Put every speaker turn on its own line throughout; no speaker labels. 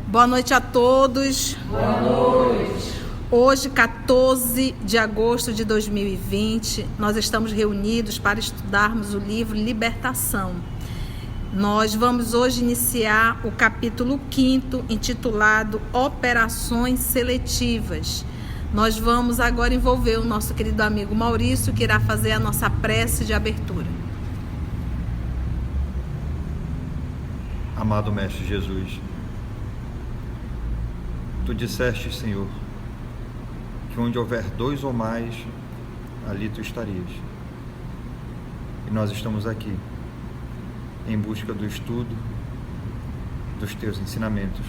Boa noite a todos.
Boa noite.
Hoje, 14 de agosto de 2020, nós estamos reunidos para estudarmos o livro Libertação. Nós vamos hoje iniciar o capítulo 5º, intitulado Operações Seletivas. Nós vamos agora envolver o nosso querido amigo Maurício, que irá fazer a nossa prece de abertura.
Amado Mestre Jesus, Tu disseste, Senhor, que onde houver 2 ou mais, ali Tu estarias. E nós estamos aqui, em busca do estudo dos Teus ensinamentos.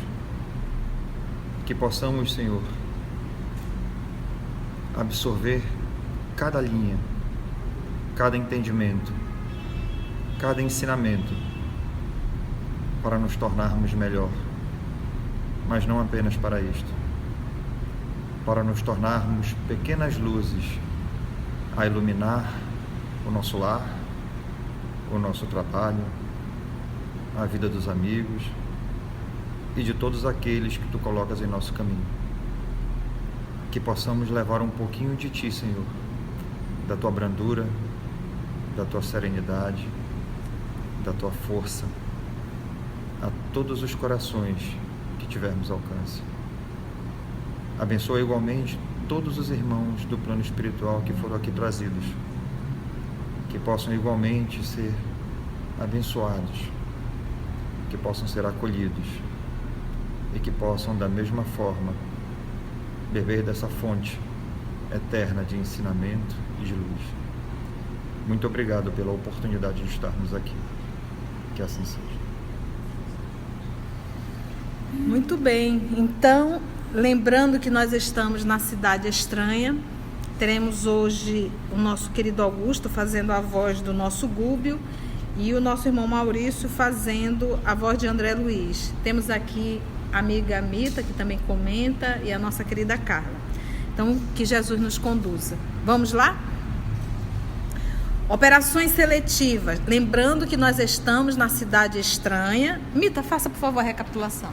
Que possamos, Senhor, absorver cada linha, cada entendimento, cada ensinamento, para nos tornarmos melhor. Mas não apenas para isto, para nos tornarmos pequenas luzes a iluminar o nosso lar, o nosso trabalho, a vida dos amigos e de todos aqueles que Tu colocas em nosso caminho. Que possamos levar um pouquinho de Ti, Senhor, da Tua brandura, da Tua serenidade, da Tua força, a todos os corações que tivermos alcance. Abençoa igualmente todos os irmãos do plano espiritual que foram aqui trazidos, que possam igualmente ser abençoados, que possam ser acolhidos e que possam da mesma forma beber dessa fonte eterna de ensinamento e de luz. Muito obrigado pela oportunidade de estarmos aqui. Que assim seja.
Muito bem, então, lembrando que nós estamos na Cidade Estranha, teremos hoje o nosso querido Augusto fazendo a voz do nosso Gúbio e o nosso irmão Maurício fazendo a voz de André Luiz. Temos aqui a amiga Mita, que também comenta, e a nossa querida Carla. Então, que Jesus nos conduza. Vamos lá? Operações seletivas. Lembrando que nós estamos na Cidade Estranha. Mita, faça, por favor, a recapitulação.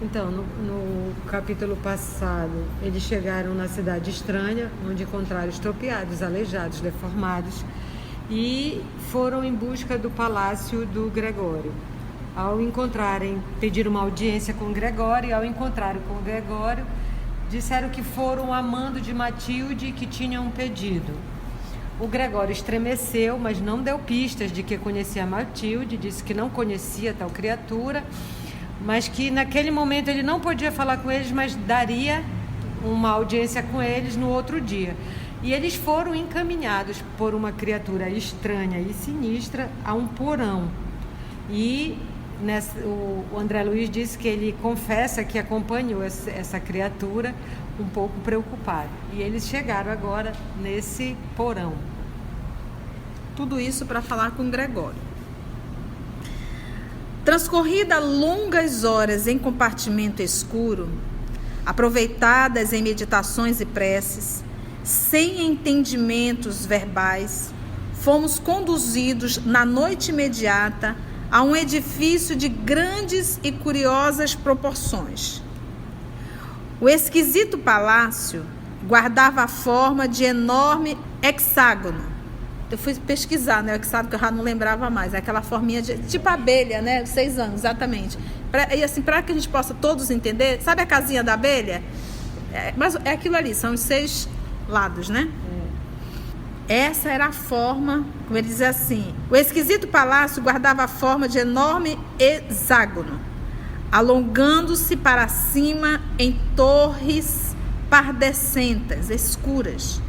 Então, no capítulo passado, eles chegaram na Cidade Estranha, onde encontraram estropiados, aleijados, deformados, e foram em busca do palácio do Gregório. Ao encontrarem, pediram uma audiência com o Gregório, e ao encontrarem com o Gregório, disseram que foram a mando de Matilde e que tinham um pedido. O Gregório estremeceu, mas não deu pistas de que conhecia Matilde, disse que não conhecia tal criatura, mas que naquele momento ele não podia falar com eles, mas daria uma audiência com eles no outro dia. E eles foram encaminhados por uma criatura estranha e sinistra a um porão. E o André Luiz disse que ele confessa que acompanhou essa criatura um pouco preocupado. E eles chegaram agora nesse porão.
Tudo isso para falar com Gregório. Transcorrida longas horas em compartimento escuro, aproveitadas em meditações e preces, sem entendimentos verbais, fomos conduzidos na noite imediata a um edifício de grandes e curiosas proporções. O esquisito palácio guardava a forma de enorme hexágono. Eu fui pesquisar, né, o hexágono, que eu já não lembrava mais, é aquela forminha de tipo abelha, né, 6 anos, exatamente. E assim, para que a gente possa todos entender, sabe a casinha da abelha? Mas é aquilo ali, são os 6 lados, né? Essa era a forma, como ele diz assim, o esquisito palácio guardava a forma de enorme hexágono, alongando-se para cima em torres pardescentas, escuras,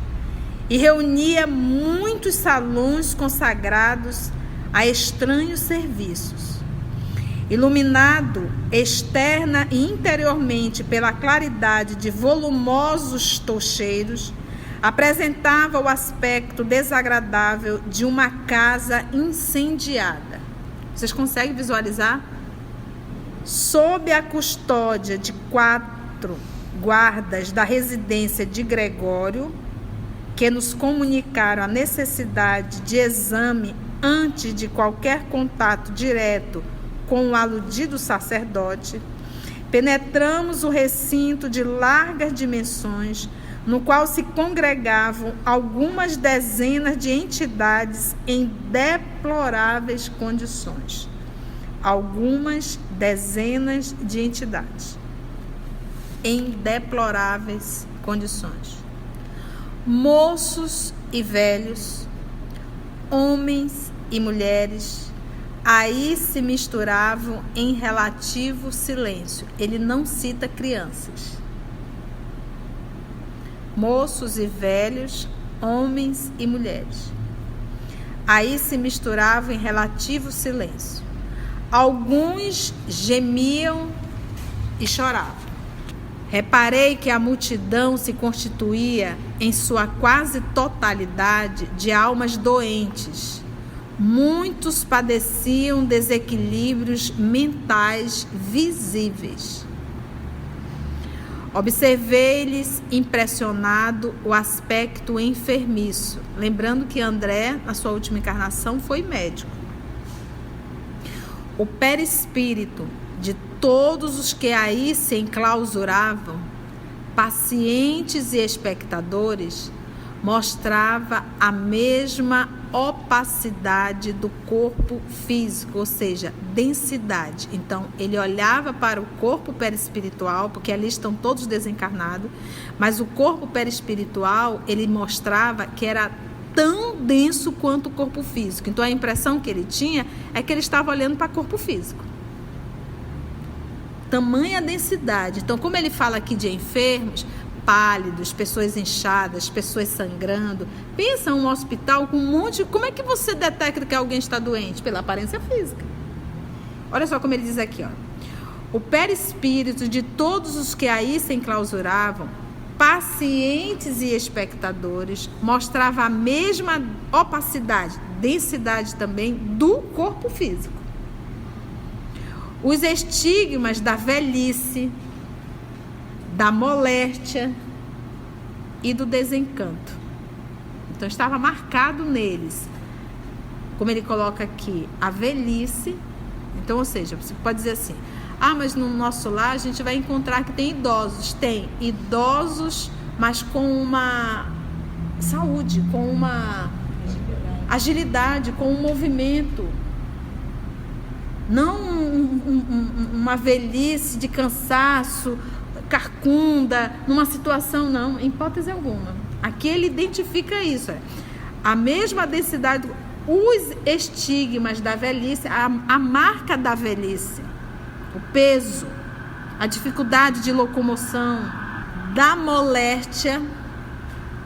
e reunia muitos salões consagrados a estranhos serviços. Iluminado externa e interiormente pela claridade de volumosos toucheiros, apresentava o aspecto desagradável de uma casa incendiada. Vocês conseguem visualizar? Sob a custódia de 4 guardas da residência de Gregório, que nos comunicaram a necessidade de exame antes de qualquer contato direto com o aludido sacerdote, penetramos o recinto de largas dimensões, no qual se congregavam algumas dezenas de entidades em deploráveis condições. Algumas dezenas de entidades em deploráveis condições. Moços e velhos, homens e mulheres, aí se misturavam em relativo silêncio. Ele não cita crianças. Moços e velhos, homens e mulheres. Aí se misturavam em relativo silêncio. Alguns gemiam e choravam. Reparei que a multidão se constituía, em sua quase totalidade, de almas doentes. Muitos padeciam desequilíbrios mentais visíveis. Observei-lhes impressionado o aspecto enfermiço. Lembrando que André, na sua última encarnação, foi médico. O perispírito de todos os que aí se enclausuravam, pacientes e espectadores, mostrava a mesma opacidade do corpo físico, ou seja, densidade. Então, ele olhava para o corpo perispiritual, porque ali estão todos desencarnados, mas o corpo perispiritual, ele mostrava que era tão denso quanto o corpo físico. Então, a impressão que ele tinha é que ele estava olhando para o corpo físico. Tamanha densidade. Então, como ele fala aqui de enfermos, pálidos, pessoas inchadas, pessoas sangrando. Pensa um hospital com um monte... Como é que você detecta que alguém está doente? Pela aparência física. Olha só como ele diz aqui, ó. O perispírito de todos os que aí se enclausuravam, pacientes e espectadores, mostrava a mesma opacidade, densidade também, do corpo físico. Os estigmas da velhice, da moléstia e do desencanto. Então, estava marcado neles, como ele coloca aqui, a velhice. Então, ou seja, você pode dizer assim, mas no nosso lar a gente vai encontrar que tem idosos. Tem idosos, mas com uma saúde, com uma agilidade, com um movimento. Não uma velhice de cansaço, carcunda, numa situação, não, em hipótese alguma. Aqui ele identifica isso, a mesma densidade, os estigmas da velhice, a marca da velhice, o peso, a dificuldade de locomoção, da moléstia,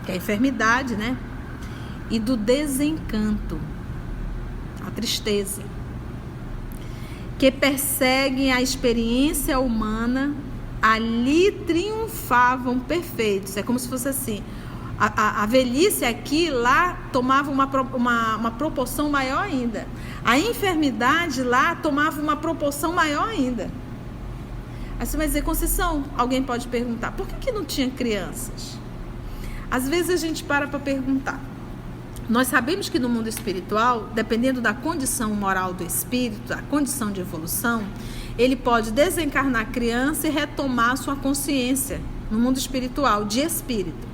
que é a enfermidade, né? E do desencanto, a tristeza, que perseguem a experiência humana. Ali triunfavam perfeitos. É como se fosse assim, a velhice aqui, lá tomava uma proporção maior ainda. A enfermidade lá tomava uma proporção maior ainda. Aí você vai dizer, Conceição, alguém pode perguntar, por que não tinha crianças? Às vezes a gente para perguntar. Nós sabemos que no mundo espiritual, dependendo da condição moral do espírito, a condição de evolução, ele pode desencarnar criança e retomar sua consciência no mundo espiritual, de espírito.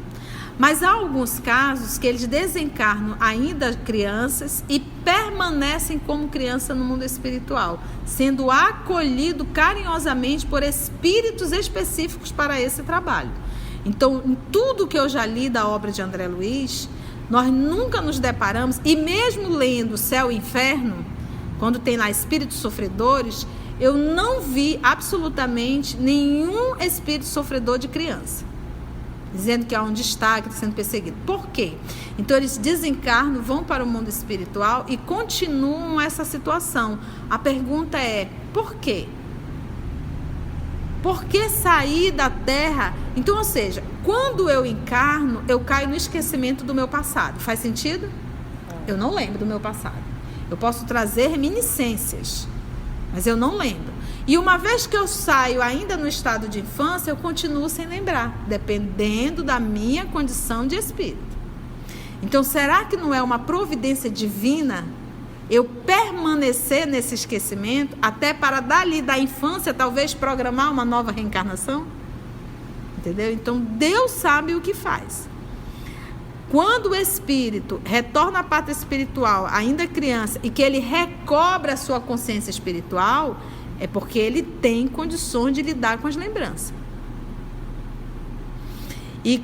Mas há alguns casos que eles desencarnam ainda crianças e permanecem como criança no mundo espiritual, sendo acolhido carinhosamente por espíritos específicos para esse trabalho. Então, em tudo que eu já li da obra de André Luiz, nós nunca nos deparamos, e mesmo lendo Céu e Inferno, quando tem lá espíritos sofredores, eu não vi absolutamente nenhum espírito sofredor de criança, dizendo que há um destaque, está sendo perseguido. Por quê? Então eles desencarnam, vão para o mundo espiritual e continuam essa situação. A pergunta é, por quê? Por que sair da Terra? Então, ou seja, quando eu encarno, eu caio no esquecimento do meu passado. Faz sentido? Eu não lembro do meu passado. Eu posso trazer reminiscências, mas eu não lembro. E uma vez que eu saio ainda no estado de infância, eu continuo sem lembrar, dependendo da minha condição de espírito. Então, será que não é uma providência divina eu permanecer nesse esquecimento até para dali da infância talvez programar uma nova reencarnação? Entendeu? Então Deus sabe o que faz. Quando o espírito retorna à pátria espiritual, ainda criança, e que ele recobra a sua consciência espiritual, é porque ele tem condições de lidar com as lembranças. E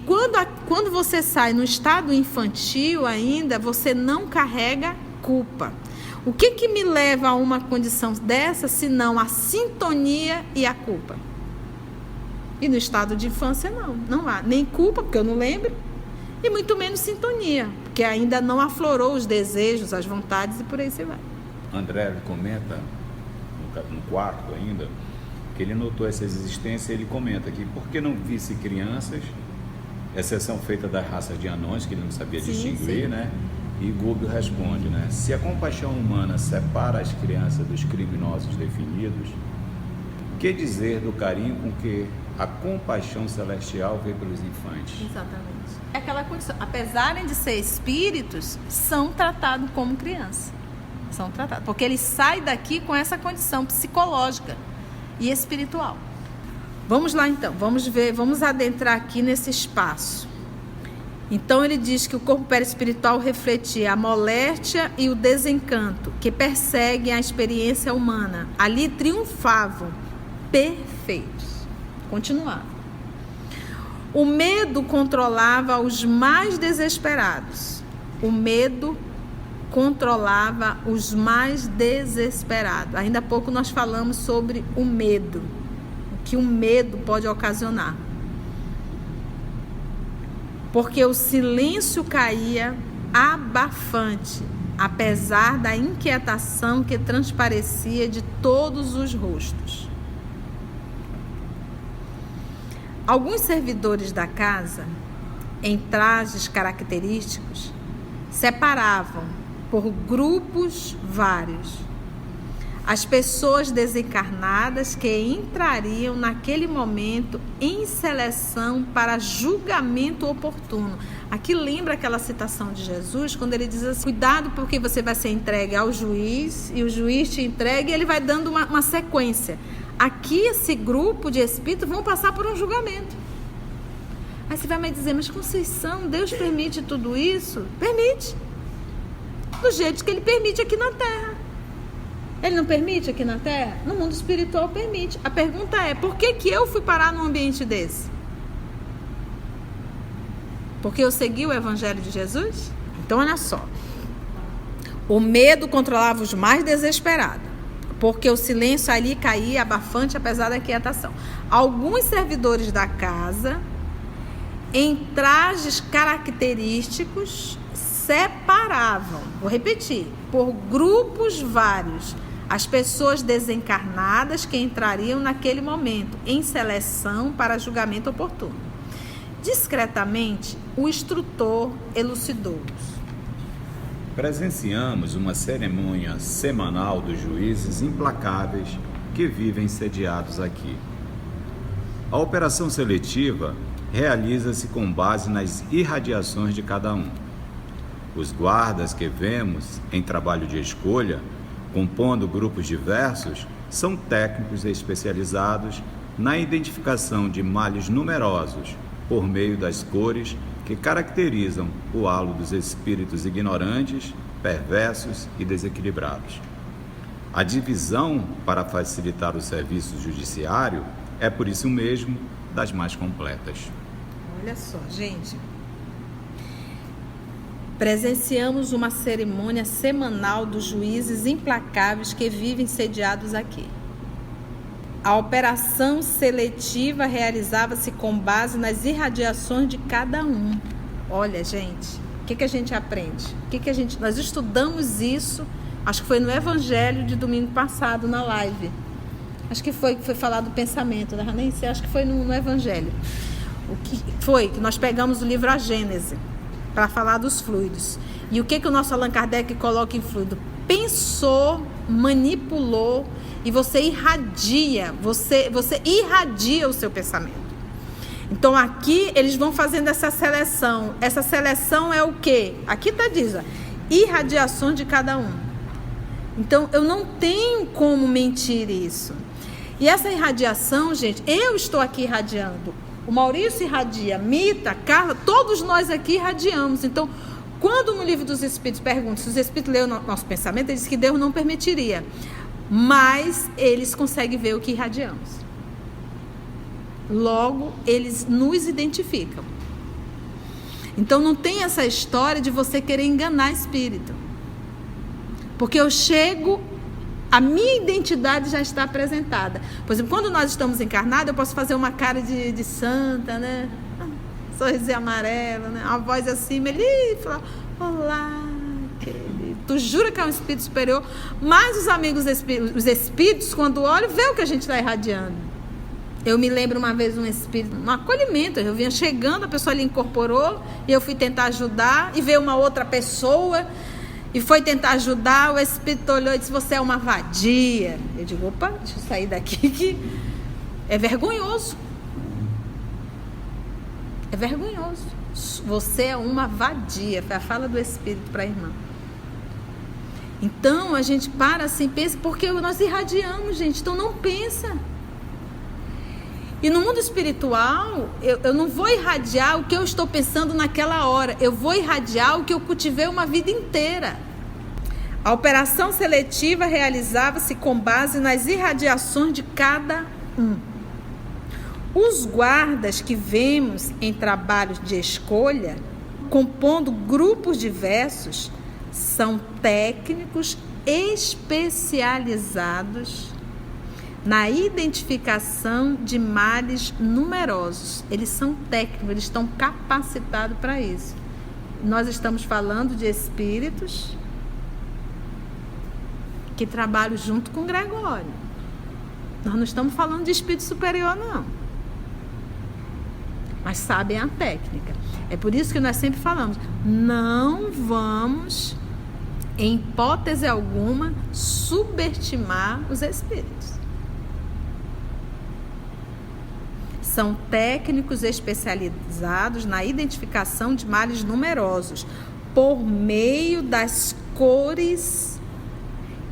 quando você sai no estado infantil ainda, você não carrega culpa. O que me leva a uma condição dessa, senão a sintonia e a culpa? E no estado de infância não há nem culpa, porque eu não lembro, e muito menos sintonia, porque ainda não aflorou os desejos, as vontades e por aí você vai.
André comenta, no quarto ainda, que ele notou essa existência, ele comenta que por que não visse crianças, exceção feita das raças de anões, que ele não sabia distinguir, sim. Né? E Gúbio responde, né? Se a compaixão humana separa as crianças dos criminosos definidos, que dizer do carinho com que a compaixão celestial vê pelos infantes?
Exatamente. É aquela condição. Apesar de ser espíritos, são tratados como criança. São tratados. Porque eles saem daqui com essa condição psicológica e espiritual. Vamos lá então, vamos adentrar aqui nesse espaço. Então ele diz que o corpo perispiritual refletia a moléstia e o desencanto que perseguem a experiência humana. Ali triunfavam, perfeitos. Continuava. O medo controlava os mais desesperados. O medo controlava os mais desesperados. Ainda há pouco nós falamos sobre o medo. Que o medo pode ocasionar. Porque o silêncio caía abafante, apesar da inquietação que transparecia de todos os rostos. Alguns servidores da casa, em trajes característicos, separavam por grupos vários as pessoas desencarnadas que entrariam naquele momento em seleção para julgamento oportuno. Aqui lembra aquela citação de Jesus, quando ele diz assim, cuidado porque você vai ser entregue ao juiz, e o juiz te entrega e ele vai dando uma sequência. Aqui esse grupo de espíritos vão passar por um julgamento. Aí você vai me dizer, mas Conceição, Deus permite tudo isso? Permite. Do jeito que ele permite aqui na Terra. Ele não permite aqui na Terra? No mundo espiritual permite. A pergunta é, por que eu fui parar num ambiente desse? Porque eu segui o Evangelho de Jesus? Então, olha só. O medo controlava os mais desesperados, porque o silêncio ali caía abafante, apesar da quietação. Alguns servidores da casa, em trajes característicos, separavam, vou repetir, por grupos vários, as pessoas desencarnadas que entrariam naquele momento em seleção para julgamento oportuno. Discretamente, o instrutor elucidou-os.
Presenciamos uma cerimônia semanal dos juízes implacáveis que vivem sediados aqui. A operação seletiva realiza-se com base nas irradiações de cada um. Os guardas que vemos em trabalho de escolha, compondo grupos diversos, são técnicos especializados na identificação de males numerosos por meio das cores que caracterizam o halo dos espíritos ignorantes, perversos e desequilibrados. A divisão para facilitar o serviço judiciário é, por isso mesmo, das mais completas.
Olha só, gente. Presenciamos uma cerimônia semanal dos juízes implacáveis que vivem sediados aqui. A operação seletiva realizava-se com base nas irradiações de cada um. Olha, gente, o que a gente aprende? Nós estudamos isso, acho que foi no Evangelho de domingo passado, na live. Acho que foi falar do pensamento, né? Nem sei, acho que foi no Evangelho. O que foi que nós pegamos o livro A Gênese para falar dos fluidos. E o que o nosso Allan Kardec coloca em fluido? Pensou, manipulou e você irradia, você irradia o seu pensamento. Então aqui eles vão fazendo essa seleção. Essa seleção é o quê? Aqui está dizendo, irradiação de cada um. Então, eu não tenho como mentir isso. E essa irradiação, gente, eu estou aqui irradiando. O Maurício irradia, Mita, Carla, todos nós aqui irradiamos. Então, quando no Livro dos Espíritos pergunta se os Espíritos leem o nosso pensamento, ele diz que Deus não permitiria. Mas eles conseguem ver o que irradiamos. Logo, eles nos identificam. Então, não tem essa história de você querer enganar espírito. Porque eu chego, a minha identidade já está apresentada. Por exemplo, quando nós estamos encarnados, eu posso fazer uma cara de santa, né? Sorriso amarelo, né? Uma voz assim, melíflua. Olá, querido. Tu jura que é um espírito superior? Mas os amigos, os espíritos, quando olham, vê o que a gente está irradiando. Eu me lembro uma vez um espírito, um acolhimento, eu vinha chegando, a pessoa ali incorporou, e eu fui tentar ajudar, e veio uma outra pessoa, e foi tentar ajudar, o espírito olhou e disse, você é uma vadia. Eu digo, opa, deixa eu sair daqui, que é vergonhoso. É vergonhoso. Você é uma vadia, foi a fala do espírito para a irmã. Então, a gente para assim, pensa, porque nós irradiamos, gente, então não pensa. E no mundo espiritual, eu não vou irradiar o que eu estou pensando naquela hora. Eu vou irradiar o que eu cultivei uma vida inteira. A operação seletiva realizava-se com base nas irradiações de cada um. Os guardas que vemos em trabalhos de escolha, compondo grupos diversos, são técnicos especializados na identificação de males numerosos. Eles são técnicos, eles estão capacitados para isso. Nós estamos falando de espíritos que trabalham junto com Gregório. Nós não estamos falando de espírito superior, não. Mas sabem a técnica. É por isso que nós sempre falamos, não vamos, em hipótese alguma, subestimar os espíritos. São técnicos especializados na identificação de males numerosos por meio das cores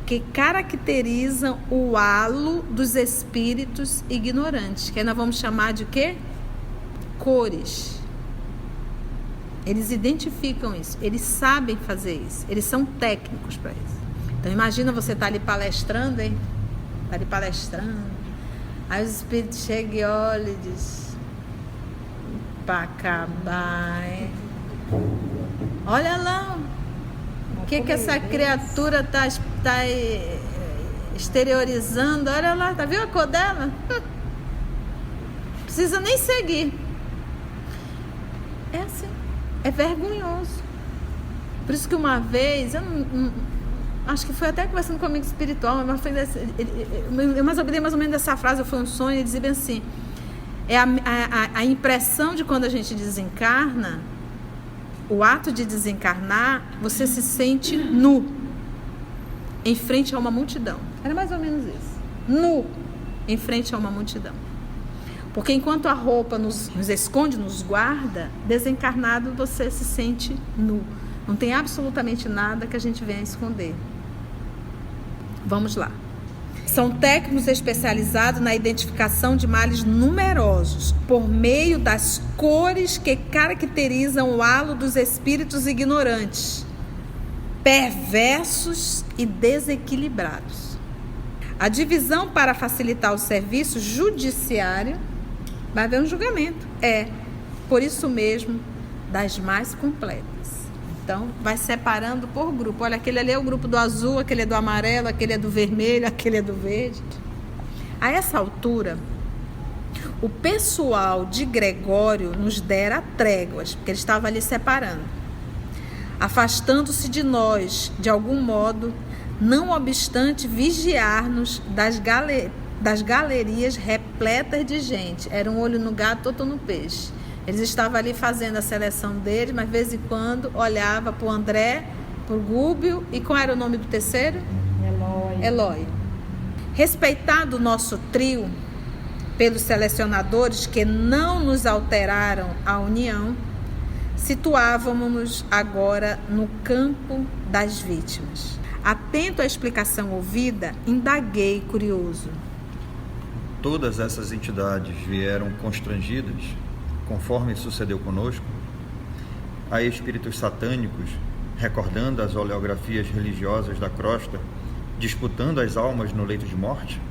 que caracterizam o halo dos espíritos ignorantes, que aí nós vamos chamar de quê? Cores. Eles identificam isso, eles sabem fazer isso, eles são técnicos para isso. Então imagina você estar ali palestrando, hein? Está ali palestrando. Aí os espíritos chegam e olham e dizem, para acabar, hein? Olha lá, o que essa criatura está exteriorizando, olha lá, tá vendo a cor dela? Precisa nem seguir. É assim, é vergonhoso. Por isso que uma vez, eu não acho que foi até conversando com um amigo espiritual, mas foi eu dei mais ou menos dessa frase, foi um sonho, ele dizia bem assim, é a impressão de quando a gente desencarna, o ato de desencarnar, você se sente nu, em frente a uma multidão. Era mais ou menos isso, nu, em frente a uma multidão. Porque enquanto a roupa nos esconde, nos guarda, desencarnado você se sente nu. Não tem absolutamente nada que a gente venha esconder. Vamos lá. São técnicos especializados na identificação de males numerosos, por meio das cores que caracterizam o halo dos espíritos ignorantes, perversos e desequilibrados. A divisão para facilitar o serviço judiciário vai haver um julgamento. Por isso mesmo, das mais completas. Então, vai separando por grupo. Olha, aquele ali é o grupo do azul, aquele é do amarelo, aquele é do vermelho, aquele é do verde. A essa altura, o pessoal de Gregório nos dera tréguas, porque ele estava ali separando, afastando-se de nós, de algum modo, não obstante vigiar-nos das galerias repletas de gente. Era um olho no gato, outro no peixe. Eles estavam ali fazendo a seleção deles, mas de vez em quando olhava para o André, para o Gúbio, e qual era o nome do terceiro? Eloy. Respeitado o nosso trio pelos selecionadores que não nos alteraram a união, situávamos-nos agora no campo das vítimas. atento à explicação ouvida, indaguei curioso.
Todas essas entidades vieram constrangidas, conforme sucedeu conosco, a espíritos satânicos, recordando as oleografias religiosas da crosta, disputando as almas no leito de morte?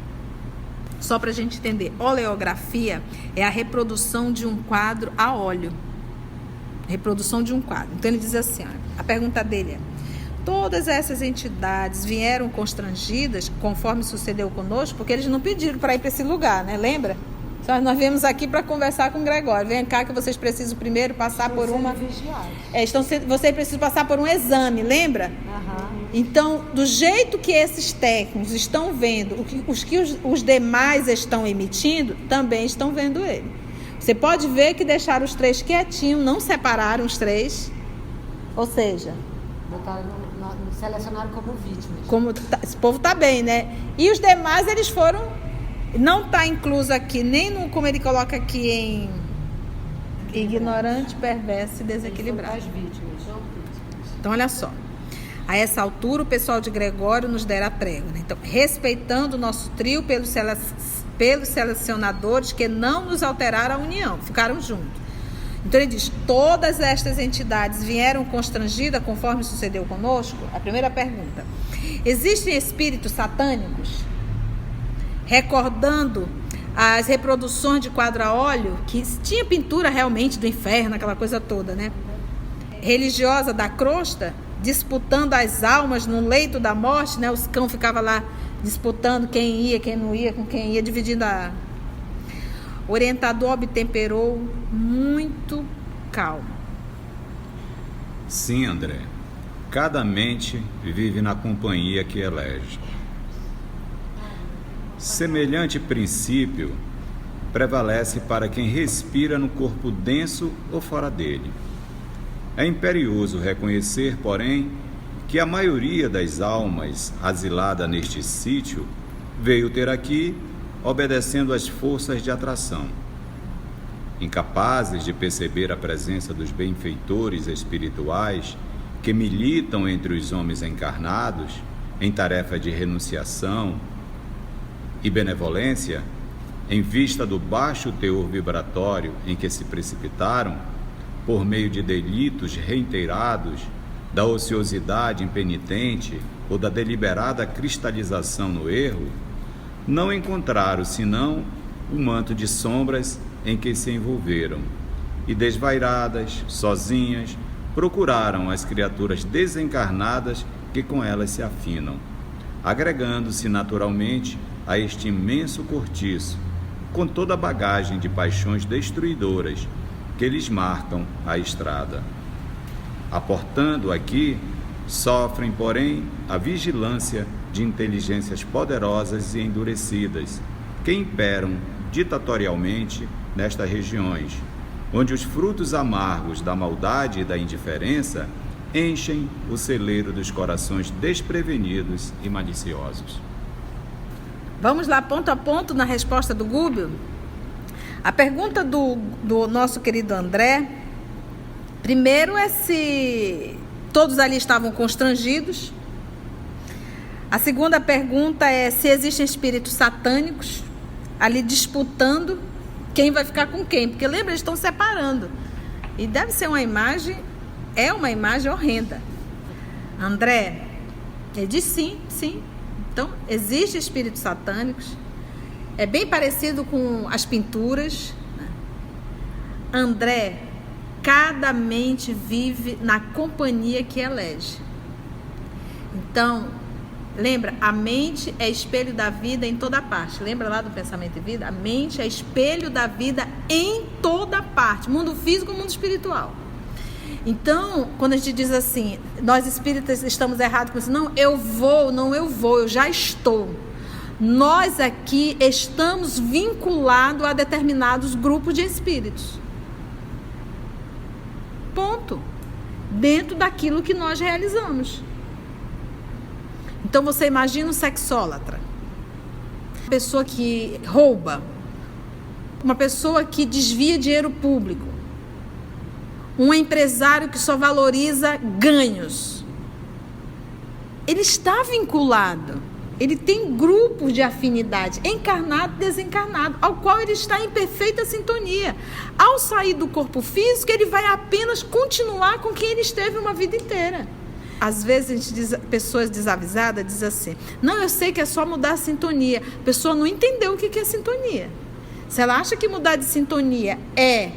Só para a gente entender, oleografia é a reprodução de um quadro a óleo. Reprodução de um quadro. Então ele diz assim, a pergunta dele é: todas essas entidades vieram constrangidas, conforme sucedeu conosco, porque eles não pediram para ir para esse lugar, né? Lembra? Nós viemos aqui para conversar com o Gregório. Vem cá que vocês precisam primeiro passar por uma... vocês precisam passar por um exame, lembra? Então, do jeito que esses técnicos estão vendo, os demais estão emitindo, também estão vendo ele. Você pode ver que deixaram os 3 quietinhos, não separaram os 3. Ou seja...
selecionaram como vítimas.
Esse povo está bem, né? E os demais, eles foram... Não está incluso aqui, nem no, como ele coloca aqui em ignorante, perverso e desequilibrado. Então, olha só. A essa altura, o pessoal de Gregório nos dera trégua, né? Então, respeitando o nosso trio pelos selecionadores que não nos alteraram a união, ficaram juntos. Então, ele diz, todas estas entidades vieram constrangidas conforme sucedeu conosco? A primeira pergunta. Existem espíritos satânicos? Recordando as reproduções de quadro a óleo, que tinha pintura realmente do inferno, aquela coisa toda, né? Religiosa da crosta, disputando as almas no leito da morte, né? Os cães ficavam lá disputando quem ia, quem não ia, com quem ia, dividindo a... O orientador obtemperou muito calmo.
Sim, André. Cada mente vive na companhia que elege. Semelhante princípio prevalece para quem respira no corpo denso ou fora dele. É imperioso reconhecer, porém, que a maioria das almas asilada neste sítio veio ter aqui obedecendo às forças de atração. Incapazes de perceber a presença dos benfeitores espirituais que militam entre os homens encarnados em tarefa de renunciação e benevolência, em vista do baixo teor vibratório em que se precipitaram, por meio de delitos reiterados, da ociosidade impenitente ou da deliberada cristalização no erro, não encontraram senão o manto de sombras em que se envolveram, e desvairadas, sozinhas, procuraram as criaturas desencarnadas que com elas se afinam, agregando-se naturalmente a este imenso cortiço, com toda a bagagem de paixões destruidoras que lhes marcam a estrada. Aportando aqui, sofrem, porém, a vigilância de inteligências poderosas e endurecidas, que imperam ditatorialmente nestas regiões, onde os frutos amargos da maldade e da indiferença enchem o celeiro dos corações desprevenidos e maliciosos.
Vamos lá, ponto a ponto, na resposta do Gúbio. A pergunta do nosso querido André, primeiro é se todos ali estavam constrangidos. A segunda pergunta é se existem espíritos satânicos ali disputando quem vai ficar com quem, porque lembra, eles estão separando. E deve ser uma imagem, é uma imagem horrenda. André, ele diz sim. Então, existem espíritos satânicos. É bem parecido com as pinturas, né? André, cada mente vive na companhia que elege. Então, lembra, a mente é espelho da vida em toda parte. Lembra lá do Pensamento e Vida? A mente é espelho da vida em toda parte. Mundo físico e mundo espiritual. Então, quando a gente diz assim, nós espíritas estamos errados, com isso, não, eu já estou. Nós aqui estamos vinculados a determinados grupos de espíritos. Ponto. Dentro daquilo que nós realizamos. Então, você imagina um sexólatra, uma pessoa que rouba, uma pessoa que desvia dinheiro público, um empresário que só valoriza ganhos. ele está vinculado. Ele tem grupos de afinidade, encarnado e desencarnado, ao qual ele está em perfeita sintonia. Ao sair do corpo físico, ele vai apenas continuar com quem ele esteve uma vida inteira. Às vezes, pessoas desavisadas dizem assim: não, eu sei que é só mudar a sintonia. A pessoa não entendeu o que é sintonia. Se ela acha que mudar de sintonia é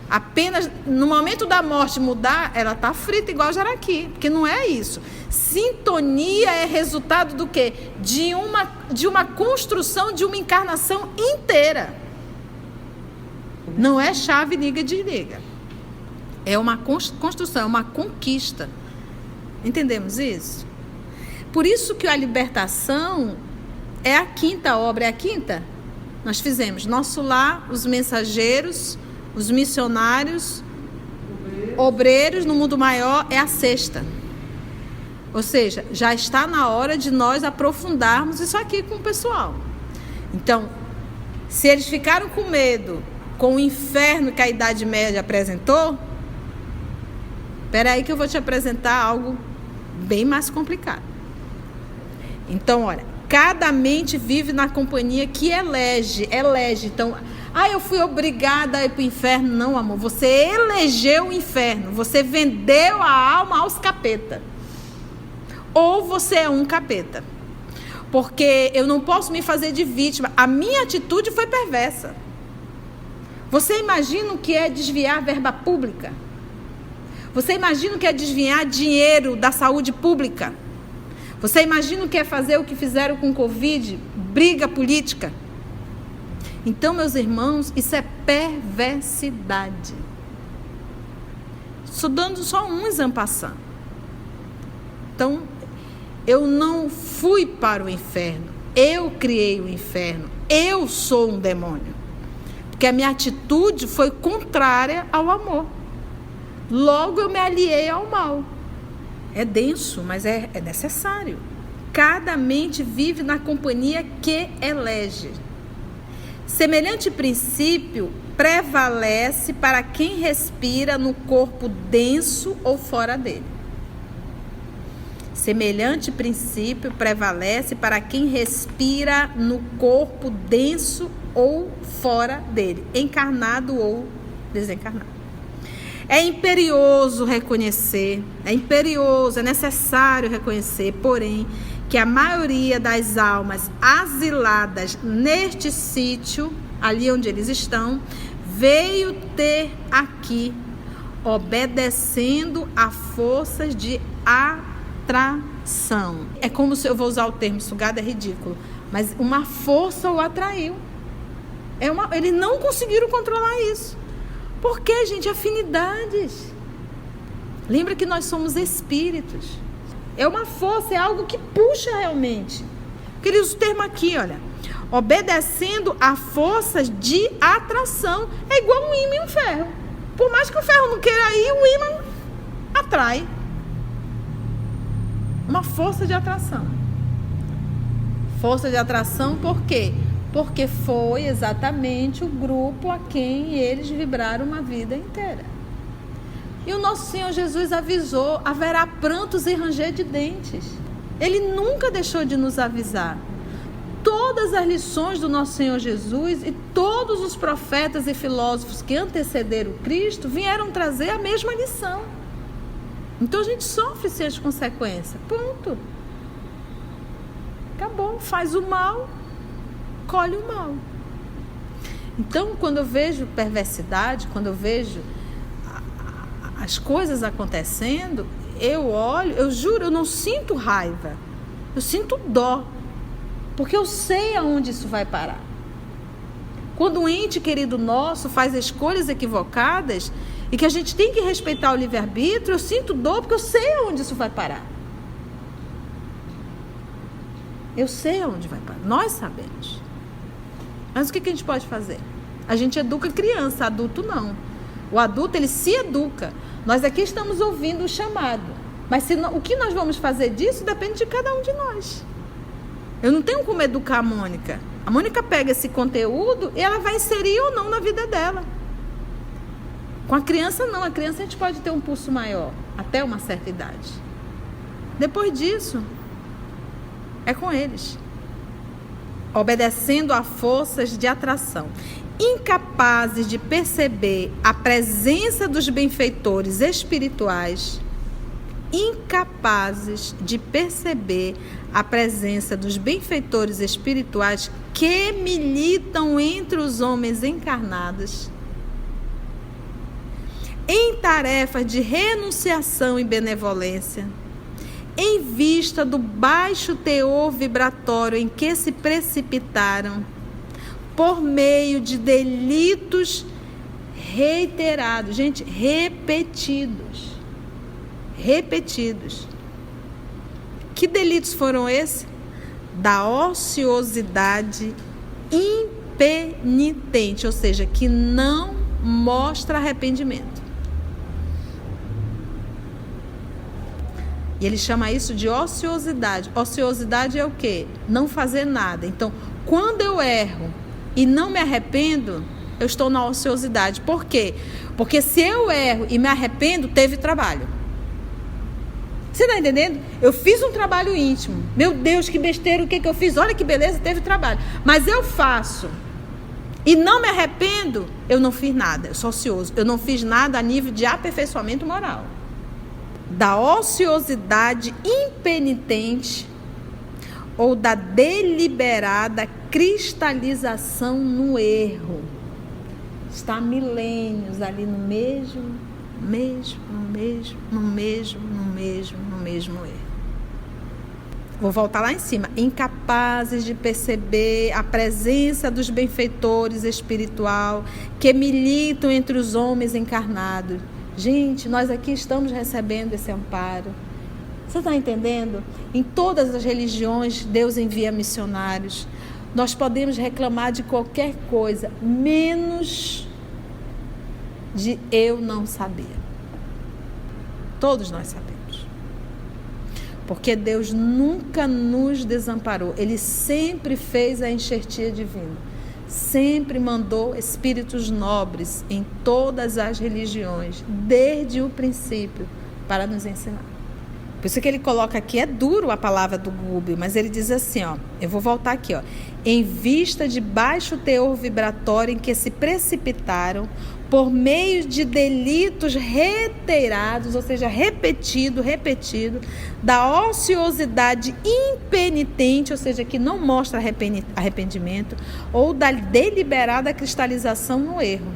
apenas no momento da morte mudar, ela está frita igual jaraqui, porque não é isso. Sintonia é resultado do quê? De uma construção, de uma encarnação inteira. Não é chave, liga, desliga. É uma construção, é uma conquista. Entendemos isso? Por isso que a libertação é a quinta obra. É a quinta? Nós fizemos Nosso Lar, os mensageiros, os missionários, obreiros no mundo maior, é a sexta. Ou seja, já está na hora de nós aprofundarmos isso aqui com o pessoal. Então, se eles ficaram com medo com o inferno que a Idade Média apresentou, espera aí que eu vou te apresentar algo bem mais complicado. Então, olha, cada mente vive na companhia que elege. Então, eu fui obrigada a ir para o inferno. Não, amor, você elegeu o inferno. Você vendeu a alma aos capeta. Ou você é um capeta. Porque eu não posso me fazer de vítima. A minha atitude foi perversa. Você imagina o que é desviar verba pública? Você imagina o que é desviar dinheiro da saúde pública? Você imagina o que é fazer o que fizeram com o Covid? Briga política? Então, meus irmãos, isso é perversidade. Estou dando só um en passant. Então, eu não fui para o inferno. Eu criei o inferno. Eu sou um demônio. Porque a minha atitude foi contrária ao amor. Logo, eu me aliei ao mal. É denso, mas é necessário. Cada mente vive na companhia que elege. Semelhante princípio prevalece para quem respira no corpo denso ou fora dele. Semelhante princípio prevalece para quem respira no corpo denso ou fora dele, encarnado ou desencarnado. É imperioso reconhecer, é necessário reconhecer, porém, que a maioria das almas asiladas neste sítio, ali onde eles estão, veio ter aqui, obedecendo a forças de atração. É como se eu vou usar o termo sugado, é ridículo, mas uma força o atraiu. Eles não conseguiram controlar isso. Por quê, gente? Afinidades. Lembra que nós somos espíritos. É uma força, é algo que puxa realmente. Porque ele usa o termo aqui, olha. Obedecendo a forças de atração. É igual um ímã e um ferro. Por mais que o ferro não queira ir, o ímã atrai. Uma força de atração. Força de atração por quê? Porque foi exatamente o grupo a quem eles vibraram uma vida inteira. E o nosso Senhor Jesus avisou: haverá prantos e ranger de dentes. Ele nunca deixou de nos avisar. Todas as lições do nosso Senhor Jesus e todos os profetas e filósofos que antecederam Cristo vieram trazer a mesma lição. Então a gente sofre sem as consequências. Ponto. Acabou. Faz o mal, colhe o mal. Então, quando eu vejo perversidade, quando eu vejo as coisas acontecendo, eu olho, eu juro, eu não sinto raiva, eu sinto dó, porque eu sei aonde isso vai parar. Quando um ente querido nosso faz escolhas equivocadas e que a gente tem que respeitar o livre-arbítrio, eu sinto dor porque eu sei aonde isso vai parar. Eu sei aonde vai parar, nós sabemos. Mas o que a gente pode fazer? A gente educa criança, adulto não. O adulto, ele se educa. Nós aqui estamos ouvindo o chamado. Mas o que nós vamos fazer disso depende de cada um de nós. Eu não tenho como educar a Mônica. A Mônica pega esse conteúdo e ela vai inserir ou não na vida dela. Com a criança não. A criança a gente pode ter um pulso maior, até uma certa idade. Depois disso, é com eles, obedecendo a forças de atração, incapazes de perceber a presença dos benfeitores espirituais, que militam entre os homens encarnados em tarefas de renunciação e benevolência, em vista do baixo teor vibratório em que se precipitaram por meio de delitos reiterados, gente, repetidos. Que delitos foram esses? Da ociosidade impenitente, ou seja, que não mostra arrependimento. E ele chama isso de ociosidade. Ociosidade é o quê? Não fazer nada. Então, quando eu erro e não me arrependo, eu estou na ociosidade. Por quê? Porque se eu erro e me arrependo, teve trabalho. Você está entendendo? Eu fiz um trabalho íntimo. Meu Deus, que besteira, o que eu fiz? Olha que beleza, teve trabalho. Mas eu faço e não me arrependo, eu não fiz nada. Eu sou ocioso. Eu não fiz nada a nível de aperfeiçoamento moral. Da ociosidade impenitente ou da deliberada cristalização no erro. Está há milênios ali no mesmo erro. Vou voltar lá em cima. Incapazes de perceber a presença dos benfeitores espiritual que militam entre os homens encarnados. Gente, nós aqui estamos recebendo esse amparo. Você está entendendo? Em todas as religiões, Deus envia missionários. Nós podemos reclamar de qualquer coisa, menos de eu não saber. Todos nós sabemos. Porque Deus nunca nos desamparou. Ele sempre fez a enxertia divina. Sempre mandou espíritos nobres em todas as religiões, desde o princípio, para nos ensinar. Por isso que ele coloca aqui, é duro a palavra do Gubi, mas ele diz assim, ó, eu vou voltar aqui, ó, em vista de baixo teor vibratório em que se precipitaram por meio de delitos reiterados, ou seja, repetido, da ociosidade impenitente, ou seja, que não mostra arrependimento, ou da deliberada cristalização no erro.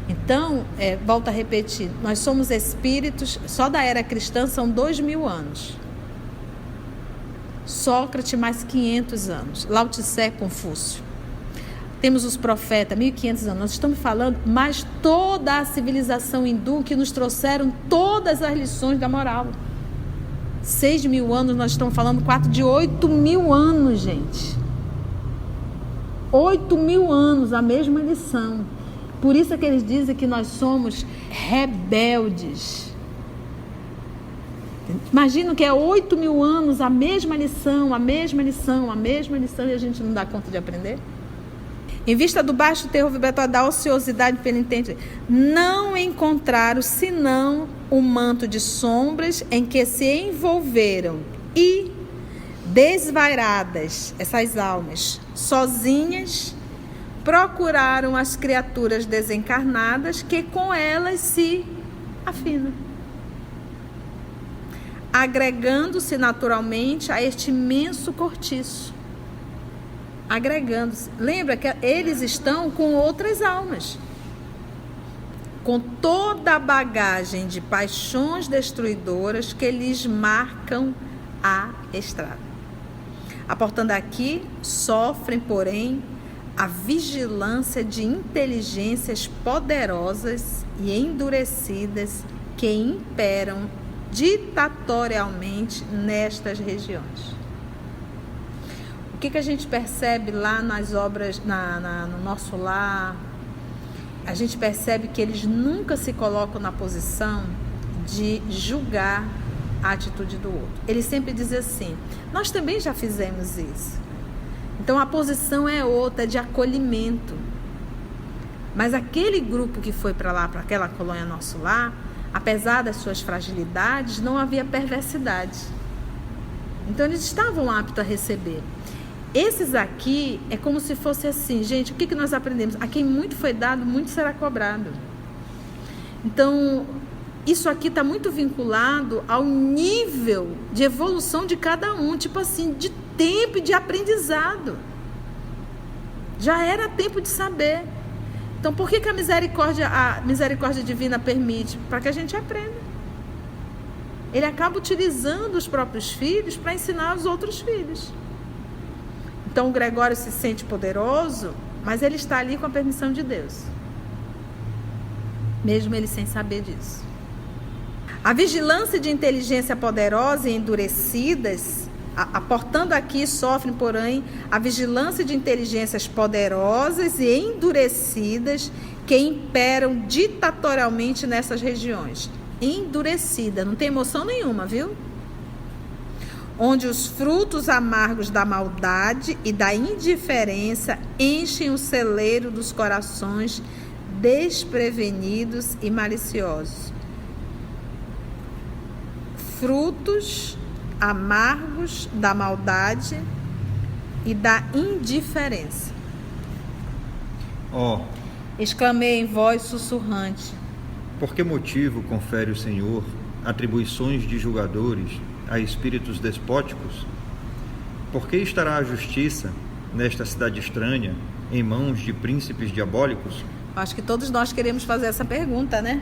Então, volto a repetir, nós somos espíritos, só da era cristã são 2000 anos. Sócrates mais 500 anos, Lao Tse, Confúcio. Temos os profetas, 1500 anos. Nós estamos falando, mas toda a civilização hindu que nos trouxeram todas as lições da moral. 6.000 anos, nós estamos falando 8.000 anos, gente. 8.000 anos, a mesma lição. Por isso é que eles dizem que nós somos rebeldes. Imagina que é 8.000 anos, a mesma lição, e a gente não dá conta de aprender. Em vista do baixo teor vibratório da ociosidade penitente, não encontraram senão o manto de sombras em que se envolveram e desvairadas, essas almas, sozinhas, procuraram as criaturas desencarnadas que com elas se afinam, agregando-se naturalmente a este imenso cortiço. Agregando-se. Lembra que eles estão com outras almas, com toda a bagagem de paixões destruidoras que lhes marcam a estrada. Aportando aqui, sofrem, porém, a vigilância de inteligências poderosas e endurecidas que imperam ditatorialmente nestas regiões. O que a gente percebe lá nas obras, no nosso lar? A gente percebe que eles nunca se colocam na posição de julgar a atitude do outro. Eles sempre dizem assim, nós também já fizemos isso. Então a posição é outra, de acolhimento. Mas aquele grupo que foi para lá, para aquela colônia Nosso Lar, apesar das suas fragilidades, não havia perversidade. Então eles estavam aptos a receber. Esses aqui é como se fosse assim, gente, o que nós aprendemos? A quem muito foi dado, muito será cobrado. Então, isso aqui está muito vinculado ao nível de evolução de cada um, tipo assim, de tempo e de aprendizado. Já era tempo de saber. Então, por que a misericórdia divina permite? Para que a gente aprenda. Ele acaba utilizando os próprios filhos para ensinar os outros filhos. Então, o Gregório se sente poderoso, mas ele está ali com a permissão de Deus. Mesmo ele sem saber disso. A vigilância de inteligência poderosa e endurecidas, aportando aqui, sofrem, porém, a vigilância de inteligências poderosas e endurecidas que imperam ditatorialmente nessas regiões. Endurecida, não tem emoção nenhuma, viu? Onde os frutos amargos da maldade e da indiferença enchem o celeiro dos corações desprevenidos e maliciosos. Frutos amargos da maldade e da indiferença. Exclamei em voz sussurrante.
Por que motivo confere o Senhor atribuições de julgadores a espíritos despóticos? Por que estará a justiça nesta cidade estranha em mãos de príncipes diabólicos?
Acho que todos nós queremos fazer essa pergunta, né?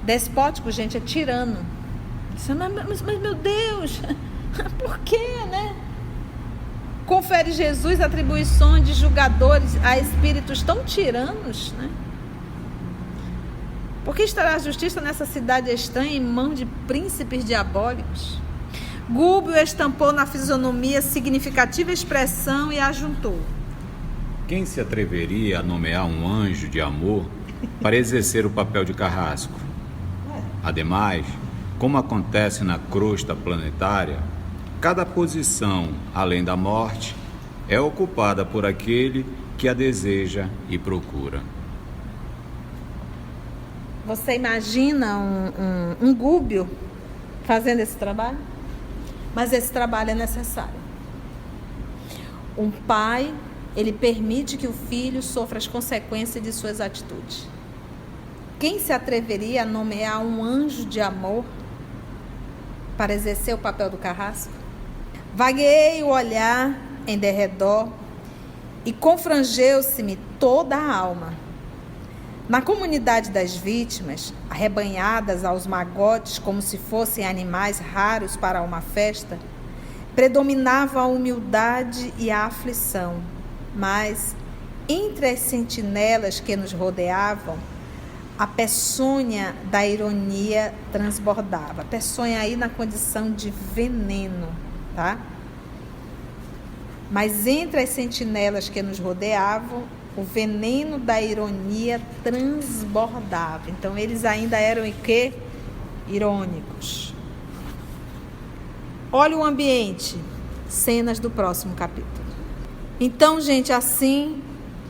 Despótico, gente, é tirano. Mas meu Deus, por quê, né? Confere Jesus atribuições de julgadores a espíritos tão tiranos, né? Por que estará a justiça nessa cidade estranha em mãos de príncipes diabólicos? Gúbio estampou na fisionomia significativa expressão e ajuntou.
Quem se atreveria a nomear um anjo de amor para exercer o papel de carrasco? Ademais, como acontece na crosta planetária, cada posição, além da morte, é ocupada por aquele que a deseja e procura.
Você imagina um Gúbio fazendo esse trabalho? Mas esse trabalho é necessário. Um pai, ele permite que o filho sofra as consequências de suas atitudes. Quem se atreveria a nomear um anjo de amor para exercer o papel do carrasco? Vagueei o olhar em derredor e confrangeu-se-me toda a alma. Na comunidade das vítimas, arrebanhadas aos magotes como se fossem animais raros para uma festa, predominava a humildade e a aflição, mas, entre as sentinelas que nos rodeavam, a peçonha da ironia transbordava. A peçonha aí na condição de veneno, tá? Mas entre as sentinelas que nos rodeavam, o veneno da ironia transbordava. Então, eles ainda eram o quê? Irônicos. Olha o ambiente. Cenas do próximo capítulo. Então, gente, assim,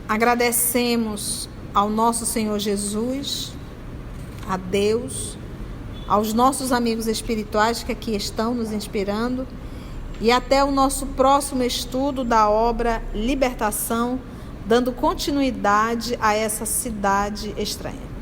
agradecemos ao nosso Senhor Jesus, a Deus, aos nossos amigos espirituais que aqui estão nos inspirando, e até o nosso próximo estudo da obra Libertação, dando continuidade a essa cidade estranha.